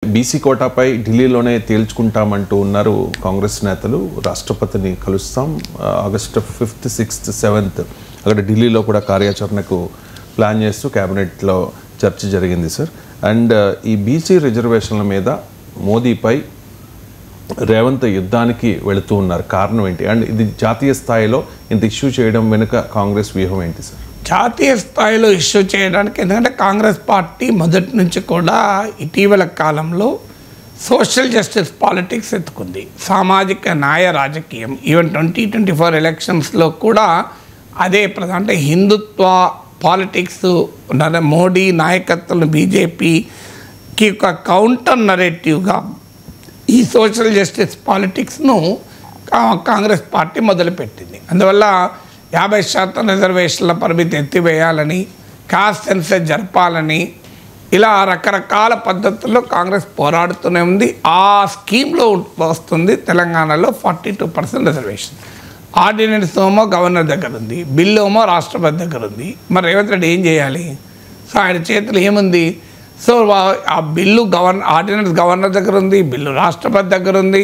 BC కోటాపై ఢిల్లీలోనే తేల్చుకుంటామంటూ ఉన్నారు కాంగ్రెస్ నేతలు. రాష్ట్రపతిని కలుస్తాం ఆగస్టు 5th, 6th, 7th అక్కడ ఢిల్లీలో కూడా కార్యాచరణకు ప్లాన్ చేస్తూ క్యాబినెట్లో చర్చ జరిగింది సార్. అండ్ ఈ బీసీ రిజర్వేషన్ల మీద మోదీపై రేవంత్ యుద్ధానికి వెళుతూ ఉన్నారు. కారణం ఏంటి? అండ్ ఇది జాతీయ స్థాయిలో ఇంత ఇష్యూ చేయడం వెనుక కాంగ్రెస్ వ్యూహం ఏంటి సార్? జాతీయ స్థాయిలో ఇష్యూ చేయడానికి ఎందుకంటే కాంగ్రెస్ పార్టీ మొదటి నుంచి కూడా ఇటీవల కాలంలో సోషల్ జస్టిస్ పాలిటిక్స్ ఎత్తుకుంది. సామాజిక న్యాయ రాజకీయం ఈవెన్ 2024 ఎలక్షన్స్లో కూడా అదే అంటే హిందుత్వ పాలిటిక్స్ మోడీ నాయకత్వం బీజేపీకి ఒక కౌంటర్ నరేటివ్గా ఈ సోషల్ జస్టిస్ పాలిటిక్స్ను కాంగ్రెస్ పార్టీ మొదలుపెట్టింది. అందువల్ల 50% రిజర్వేషన్ల పరిమితి ఎత్తివేయాలని, కాస్ట్ సెన్సస్ జరపాలని ఇలా రకరకాల పద్ధతుల్లో కాంగ్రెస్ పోరాడుతూనే ఉంది. ఆ స్కీమ్లో వస్తుంది తెలంగాణలో 42% రిజర్వేషన్. ఆర్డినెన్స్ ఏమో గవర్నర్ దగ్గర ఉంది, బిల్లు ఏమో రాష్ట్రపతి దగ్గర ఉంది. మరి రేవంత్ రెడ్డి ఏం చేయాలి? సో ఆయన చేతులు ఏముంది? సో ఆ బిల్లు ఆర్డినెన్స్ గవర్నర్ దగ్గర ఉంది, బిల్లు రాష్ట్రపతి దగ్గర ఉంది.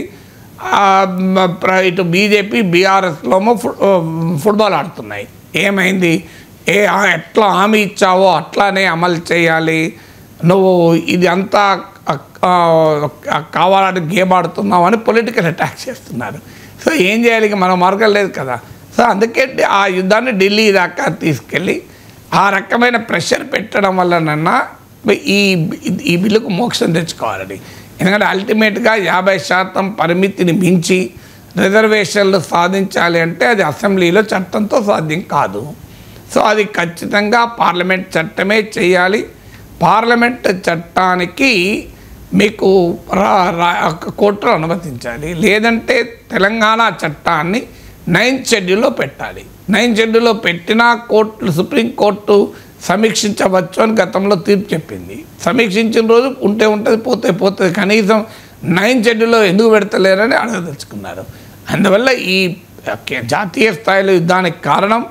ఇటు బీజేపీ బీఆర్ఎస్లో ఫుట్బాల్ ఆడుతున్నాయి. ఏమైంది? ఎట్లా హామీ ఇచ్చావో అట్లానే అమలు చేయాలి, నువ్వు ఇది అంతా కావాలని గేమ్ ఆడుతున్నావు అని పొలిటికల్ అటాక్ చేస్తున్నారు. సో ఏం చేయాలి? మనం మార్గం లేదు కదా. సో అందుకే ఆ యుద్ధాన్ని ఢిల్లీ దాకా తీసుకెళ్ళి ఆ రకమైన ప్రెషర్ పెట్టడం వల్లనన్నా ఈ బిల్లుకు మోక్షం తెచ్చుకోవాలని. ఎందుకంటే అల్టిమేట్గా 50% పరిమితిని మించి రిజర్వేషన్లు సాధించాలి అంటే అది అసెంబ్లీలో చట్టంతో సాధ్యం కాదు. సో అది ఖచ్చితంగా పార్లమెంట్ చట్టమే చేయాలి. పార్లమెంట్ చట్టానికి మీకు కోర్టులో అనుమతించాలి. లేదంటే తెలంగాణ చట్టాన్ని 9th షెడ్యూల్లో పెట్టాలి. 9th షెడ్యూల్లో పెట్టినా సుప్రీంకోర్టు సమీక్షించవచ్చు అని గతంలో తీర్పు చెప్పింది. సమీక్షించిన రోజు ఉంటే ఉంటుంది, పోతే కనీసం 9th షెడ్యూల్లో ఎందుకు పెడతలేరని అడగదలుచుకున్నారు. అందువల్ల ఈ జాతీయ స్థాయిలో యుద్ధానికి కారణం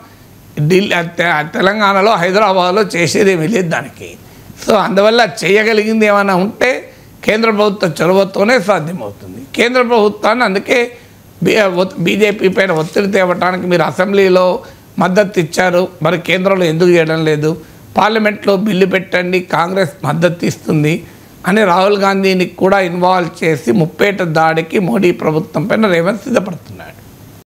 తెలంగాణలో హైదరాబాద్లో చేసేది వెళ్ళేది దానికి. సో అందువల్ల చేయగలిగింది ఏమైనా ఉంటే కేంద్ర ప్రభుత్వ చొరవతోనే సాధ్యమవుతుంది. కేంద్ర ప్రభుత్వాన్ని అందుకే బీజేపీ పైన ఒత్తిడి తేవటానికి మీరు అసెంబ్లీలో మద్దతు ఇచ్చారు, మరి కేంద్రంలో ఎందుకు చేయడం లేదు? పార్లమెంట్లో బిల్లు పెట్టండి, కాంగ్రెస్ మద్దతు ఇస్తుంది అని రాహుల్ గాంధీని కూడా ఇన్వాల్వ్ చేసి ముప్పేట దాడికి మోడీ ప్రభుత్వం పైన రేవంత్ సిద్ధపడుతున్నాడు.